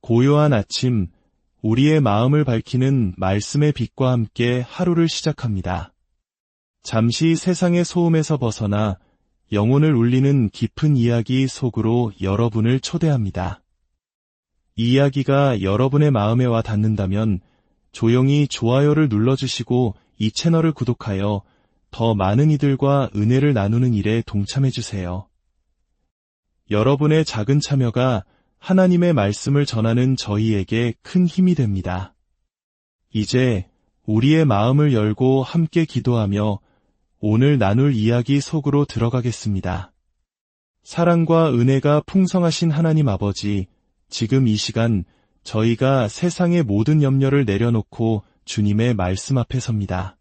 고요한 아침, 우리의 마음을 밝히는 말씀의 빛과 함께 하루를 시작합니다. 잠시 세상의 소음에서 벗어나 영혼을 울리는 깊은 이야기 속으로 여러분을 초대합니다. 이 이야기가 여러분의 마음에 와 닿는다면 조용히 좋아요를 눌러주시고 이 채널을 구독하여 더 많은 이들과 은혜를 나누는 일에 동참해주세요. 여러분의 작은 참여가 하나님의 말씀을 전하는 저희에게 큰 힘이 됩니다. 이제 우리의 마음을 열고 함께 기도하며 오늘 나눌 이야기 속으로 들어가겠습니다. 사랑과 은혜가 풍성하신 하나님 아버지, 지금 이 시간 저희가 세상의 모든 염려를 내려놓고 주님의 말씀 앞에 섭니다.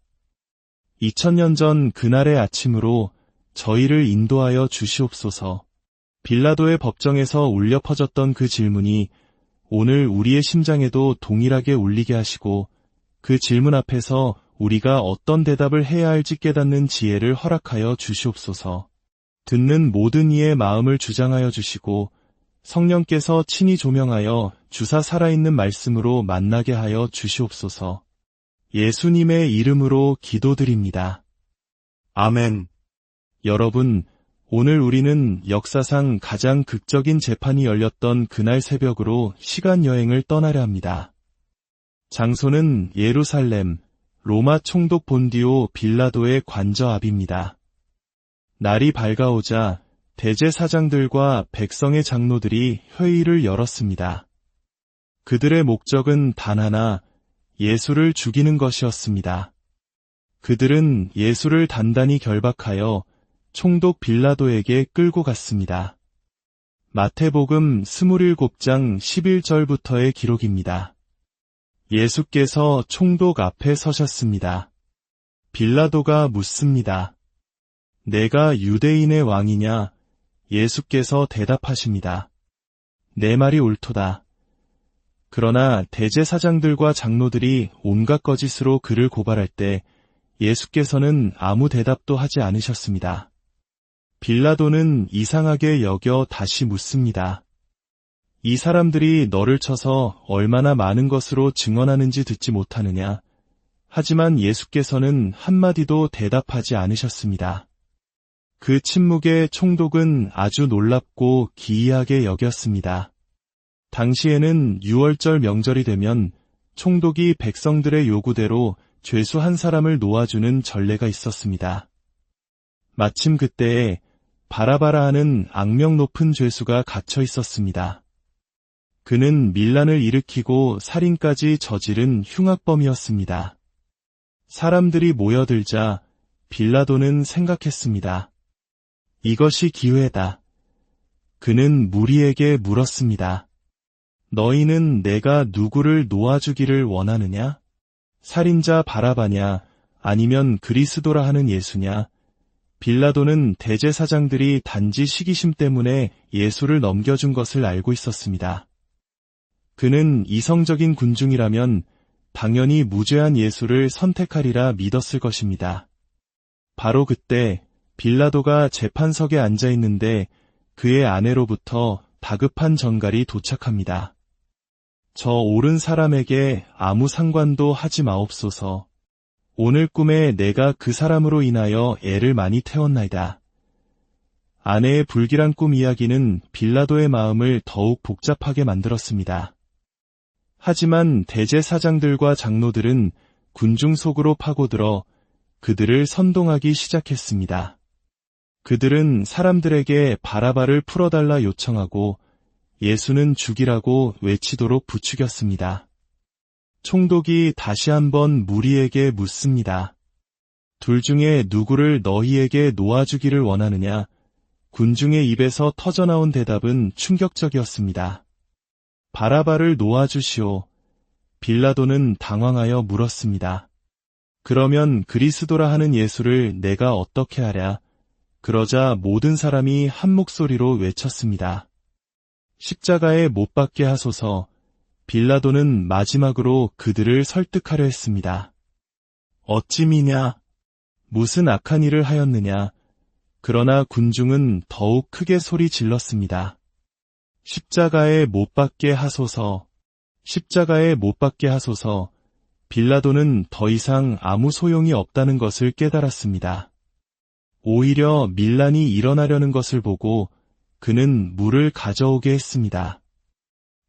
2000년 전 그날의 아침으로 저희를 인도하여 주시옵소서. 빌라도의 법정에서 울려 퍼졌던 그 질문이 오늘 우리의 심장에도 동일하게 울리게 하시고 그 질문 앞에서 우리가 어떤 대답을 해야 할지 깨닫는 지혜를 허락하여 주시옵소서. 듣는 모든 이의 마음을 주장하여 주시고 성령께서 친히 조명하여 주사 살아있는 말씀으로 만나게 하여 주시옵소서. 예수님의 이름으로 기도드립니다. 아멘. 여러분, 오늘 우리는 역사상 가장 극적인 재판이 열렸던 그날 새벽으로 시간여행을 떠나려 합니다. 장소는 예루살렘, 로마 총독 본디오 빌라도의 관저 앞입니다. 날이 밝아오자 대제사장들과 백성의 장로들이 회의를 열었습니다. 그들의 목적은 단 하나, 예수를 죽이는 것이었습니다. 그들은 예수를 단단히 결박하여 총독 빌라도에게 끌고 갔습니다. 마태복음 27장 11절부터의 기록입니다. 예수께서 총독 앞에 서셨습니다. 빌라도가 묻습니다. 내가 유대인의 왕이냐? 예수께서 대답하십니다. 내 말이 옳도다. 그러나 대제사장들과 장로들이 온갖 거짓으로 그를 고발할 때 예수께서는 아무 대답도 하지 않으셨습니다. 빌라도는 이상하게 여겨 다시 묻습니다. 이 사람들이 너를 쳐서 얼마나 많은 것으로 증언하는지 듣지 못하느냐? 하지만 예수께서는 한마디도 대답하지 않으셨습니다. 그 침묵에 총독은 아주 놀랍고 기이하게 여겼습니다. 당시에는 유월절 명절이 되면 총독이 백성들의 요구대로 죄수 한 사람을 놓아주는 전례가 있었습니다. 마침 그때에 바라바라 하는 악명 높은 죄수가 갇혀 있었습니다. 그는 밀란을 일으키고 살인까지 저지른 흉악범이었습니다. 사람들이 모여들자 빌라도는 생각했습니다. 이것이 기회다. 그는 무리에게 물었습니다. 너희는 내가 누구를 놓아주기를 원하느냐? 살인자 바라바냐? 아니면 그리스도라 하는 예수냐? 빌라도는 대제사장들이 단지 시기심 때문에 예수를 넘겨준 것을 알고 있었습니다. 그는 이성적인 군중이라면 당연히 무죄한 예수를 선택하리라 믿었을 것입니다. 바로 그때 빌라도가 재판석에 앉아 있는데 그의 아내로부터 다급한 전갈이 도착합니다. 저 옳은 사람에게 아무 상관도 하지 마옵소서. 오늘 꿈에 내가 그 사람으로 인하여 애를 많이 태웠나이다. 아내의 불길한 꿈 이야기는 빌라도의 마음을 더욱 복잡하게 만들었습니다. 하지만 대제사장들과 장로들은 군중 속으로 파고들어 그들을 선동하기 시작했습니다. 그들은 사람들에게 바라바를 풀어달라 요청하고 예수는 죽이라고 외치도록 부추겼습니다. 총독이 다시 한번 무리에게 묻습니다. 둘 중에 누구를 너희에게 놓아주기를 원하느냐? 군중의 입에서 터져나온 대답은 충격적이었습니다. 바라바를 놓아주시오. 빌라도는 당황하여 물었습니다. 그러면 그리스도라 하는 예수를 내가 어떻게 하랴? 그러자 모든 사람이 한 목소리로 외쳤습니다. 십자가에 못 박게 하소서. 빌라도는 마지막으로 그들을 설득하려 했습니다. 어찌미냐? 무슨 악한 일을 하였느냐? 그러나 군중은 더욱 크게 소리 질렀습니다. 십자가에 못 박게 하소서. 십자가에 못 박게 하소서. 빌라도는 더 이상 아무 소용이 없다는 것을 깨달았습니다. 오히려 밀란이 일어나려는 것을 보고 그는 물을 가져오게 했습니다.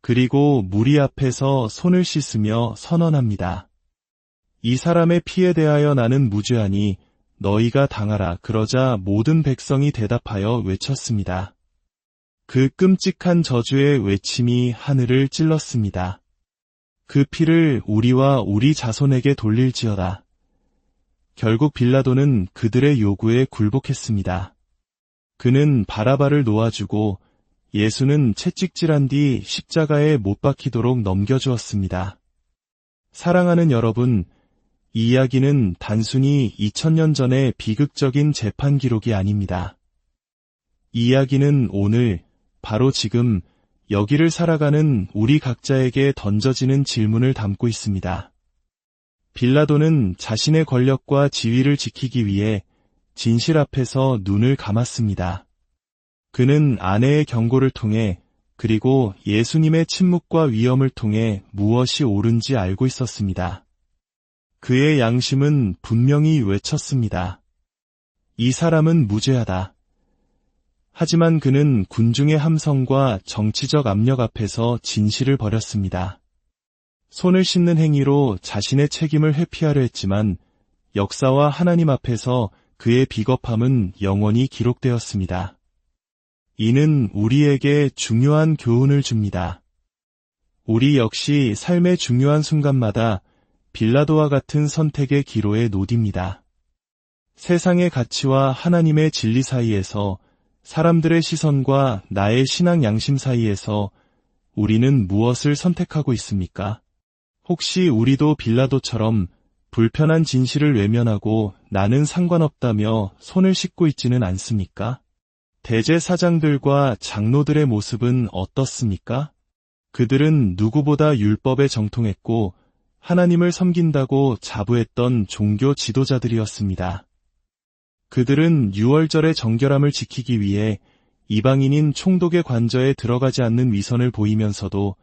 그리고 무리 앞에서 손을 씻으며 선언합니다. 이 사람의 피에 대하여 나는 무죄하니 너희가 당하라. 그러자 모든 백성이 대답하여 외쳤습니다. 그 끔찍한 저주의 외침이 하늘을 찔렀습니다. 그 피를 우리와 우리 자손에게 돌릴지어다. 결국 빌라도는 그들의 요구에 굴복했습니다. 그는 바라바를 놓아주고 예수는 채찍질한 뒤 십자가에 못 박히도록 넘겨주었습니다. 사랑하는 여러분, 이 이야기는 단순히 2000년 전의 비극적인 재판 기록이 아닙니다. 이 이야기는 오늘, 바로 지금, 여기를 살아가는 우리 각자에게 던져지는 질문을 담고 있습니다. 빌라도는 자신의 권력과 지위를 지키기 위해 진실 앞에서 눈을 감았습니다. 그는 아내의 경고를 통해 그리고 예수님의 침묵과 위엄을 통해 무엇이 옳은지 알고 있었습니다. 그의 양심은 분명히 외쳤습니다. 이 사람은 무죄하다. 하지만 그는 군중의 함성과 정치적 압력 앞에서 진실을 버렸습니다. 손을 씻는 행위로 자신의 책임을 회피하려 했지만 역사와 하나님 앞에서 그의 비겁함은 영원히 기록되었습니다. 이는 우리에게 중요한 교훈을 줍니다. 우리 역시 삶의 중요한 순간마다 빌라도와 같은 선택의 기로에 놓입니다. 세상의 가치와 하나님의 진리 사이에서, 사람들의 시선과 나의 신앙 양심 사이에서 우리는 무엇을 선택하고 있습니까? 혹시 우리도 빌라도처럼 불편한 진실을 외면하고 나는 상관없다며 손을 씻고 있지는 않습니까? 대제사장들과 장로들의 모습은 어떻습니까? 그들은 누구보다 율법에 정통했고 하나님을 섬긴다고 자부했던 종교 지도자들이었습니다. 그들은 유월절의 정결함을 지키기 위해 이방인인 총독의 관저에 들어가지 않는 위선을 보이면서도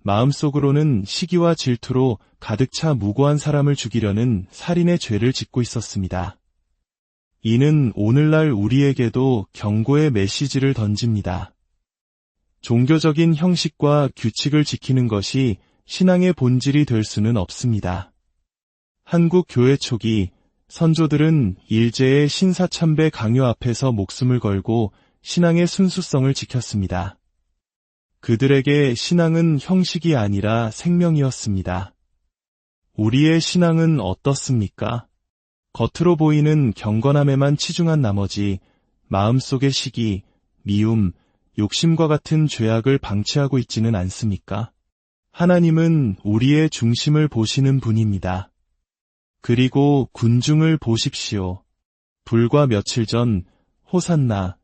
마음속으로는 시기와 질투로 가득 차 무고한 사람을 죽이려는 살인의 죄를 짓고 있었습니다. 이는 오늘날 우리에게도 경고의 메시지를 던집니다. 종교적인 형식과 규칙을 지키는 것이 신앙의 본질이 될 수는 없습니다. 한국 교회 초기 선조들은 일제의 신사참배 강요 앞에서 목숨을 걸고 신앙의 순수성을 지켰습니다. 그들에게 신앙은 형식이 아니라 생명이었습니다. 우리의 신앙은 어떻습니까? 겉으로 보이는 경건함에만 치중한 나머지 마음속의 시기, 미움, 욕심과 같은 죄악을 방치하고 있지는 않습니까? 하나님은 우리의 중심을 보시는 분입니다. 그리고 군중을 보십시오. 불과 며칠 전 호산나를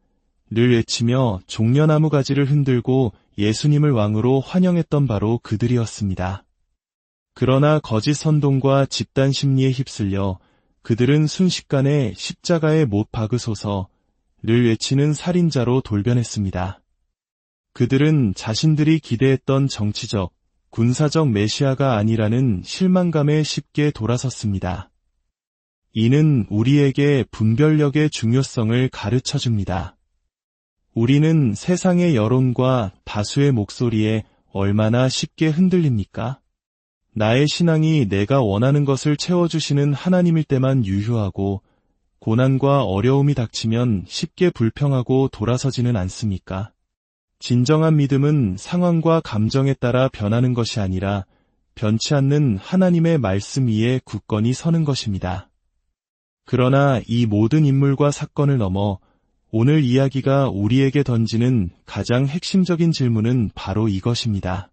외치며 종려나무 가지를 흔들고 예수님을 왕으로 환영했던 바로 그들이었습니다. 그러나 거짓 선동과 집단 심리에 휩쓸려 그들은 순식간에 십자가에 못 박으소서를 외치는 살인자로 돌변했습니다. 그들은 자신들이 기대했던 정치적, 군사적 메시아가 아니라는 실망감에 쉽게 돌아섰습니다. 이는 우리에게 분별력의 중요성을 가르쳐줍니다. 우리는 세상의 여론과 다수의 목소리에 얼마나 쉽게 흔들립니까? 나의 신앙이 내가 원하는 것을 채워주시는 하나님일 때만 유효하고 고난과 어려움이 닥치면 쉽게 불평하고 돌아서지는 않습니까? 진정한 믿음은 상황과 감정에 따라 변하는 것이 아니라 변치 않는 하나님의 말씀 위에 굳건히 서는 것입니다. 그러나 이 모든 인물과 사건을 넘어 오늘 이야기가 우리에게 던지는 가장 핵심적인 질문은 바로 이것입니다.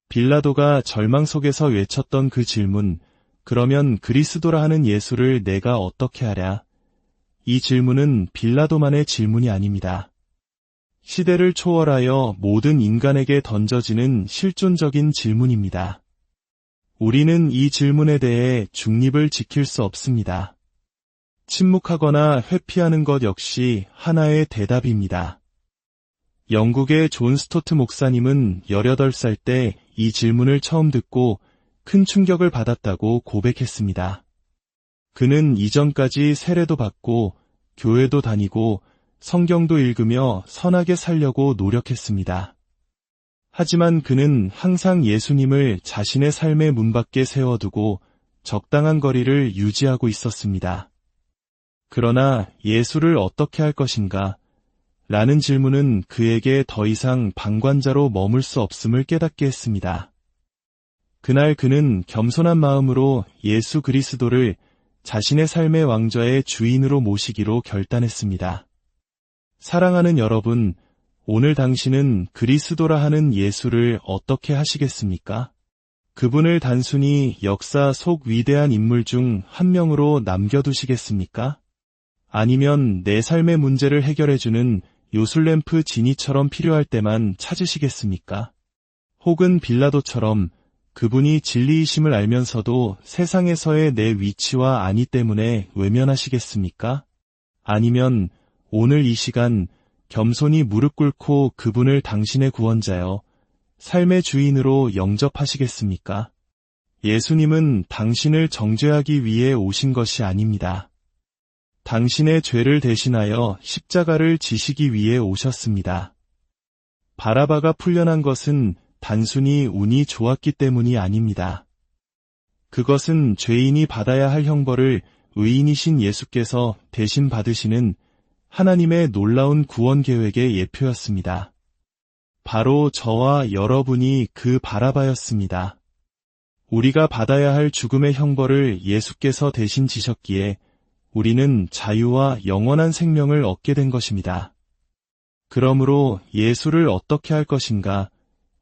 빌라도가 절망 속에서 외쳤던 그 질문, 그러면 그리스도라 하는 예수를 내가 어떻게 하랴? 이 질문은 빌라도만의 질문이 아닙니다. 시대를 초월하여 모든 인간에게 던져지는 실존적인 질문입니다. 우리는 이 질문에 대해 중립을 지킬 수 없습니다. 침묵하거나 회피하는 것 역시 하나의 대답입니다. 영국의 존 스토트 목사님은 18살 때 이 질문을 처음 듣고 큰 충격을 받았다고 고백했습니다. 그는 이전까지 세례도 받고 교회도 다니고 성경도 읽으며 선하게 살려고 노력했습니다. 하지만 그는 항상 예수님을 자신의 삶의 문 밖에 세워두고 적당한 거리를 유지하고 있었습니다. 그러나 예수를 어떻게 할 것인가? 라는 질문은 그에게 더 이상 방관자로 머물 수 없음을 깨닫게 했습니다. 그날 그는 겸손한 마음으로 예수 그리스도를 자신의 삶의 왕좌의 주인으로 모시기로 결단했습니다. 사랑하는 여러분, 오늘 당신은 그리스도라 하는 예수를 어떻게 하시겠습니까? 그분을 단순히 역사 속 위대한 인물 중 한 명으로 남겨두시겠습니까? 아니면 내 삶의 문제를 해결해주는 요술램프 지니처럼 필요할 때만 찾으시겠습니까? 혹은 빌라도처럼 그분이 진리이심을 알면서도 세상에서의 내 위치와 안위 때문에 외면하시겠습니까? 아니면 오늘 이 시간 겸손히 무릎 꿇고 그분을 당신의 구원자여, 삶의 주인으로 영접하시겠습니까? 예수님은 당신을 정죄하기 위해 오신 것이 아닙니다. 당신의 죄를 대신하여 십자가를 지시기 위해 오셨습니다. 바라바가 풀려난 것은 단순히 운이 좋았기 때문이 아닙니다. 그것은 죄인이 받아야 할 형벌을 의인이신 예수께서 대신 받으시는 하나님의 놀라운 구원 계획의 예표였습니다. 바로 저와 여러분이 그 바라바였습니다. 우리가 받아야 할 죽음의 형벌을 예수께서 대신 지셨기에 우리는 자유와 영원한 생명을 얻게 된 것입니다. 그러므로 예수를 어떻게 할 것인가?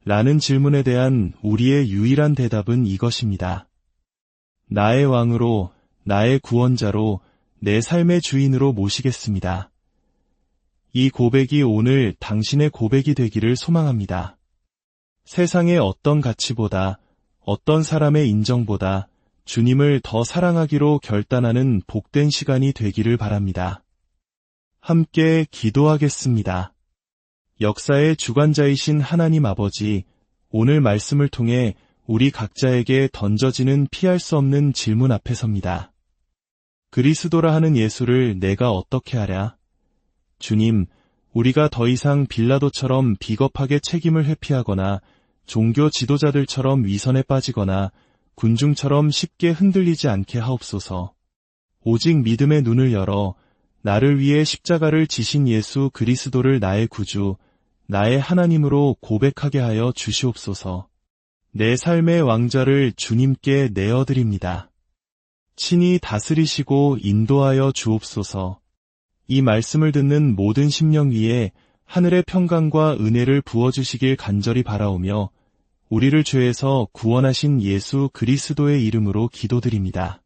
라는 질문에 대한 우리의 유일한 대답은 이것입니다. 나의 왕으로, 나의 구원자로, 내 삶의 주인으로 모시겠습니다. 이 고백이 오늘 당신의 고백이 되기를 소망합니다. 세상의 어떤 가치보다, 어떤 사람의 인정보다 주님을 더 사랑하기로 결단하는 복된 시간이 되기를 바랍니다. 함께 기도하겠습니다. 역사의 주관자이신 하나님 아버지, 오늘 말씀을 통해 우리 각자에게 던져지는 피할 수 없는 질문 앞에 섭니다. 그리스도라 하는 예수를 내가 어떻게 하랴? 주님, 우리가 더 이상 빌라도처럼 비겁하게 책임을 회피하거나 종교 지도자들처럼 위선에 빠지거나 군중처럼 쉽게 흔들리지 않게 하옵소서. 오직 믿음의 눈을 열어 나를 위해 십자가를 지신 예수 그리스도를 나의 구주, 나의 하나님으로 고백하게 하여 주시옵소서. 내 삶의 왕좌를 주님께 내어드립니다. 친히 다스리시고 인도하여 주옵소서. 이 말씀을 듣는 모든 심령 위에 하늘의 평강과 은혜를 부어주시길 간절히 바라오며 우리를 죄에서 구원하신 예수 그리스도의 이름으로 기도드립니다.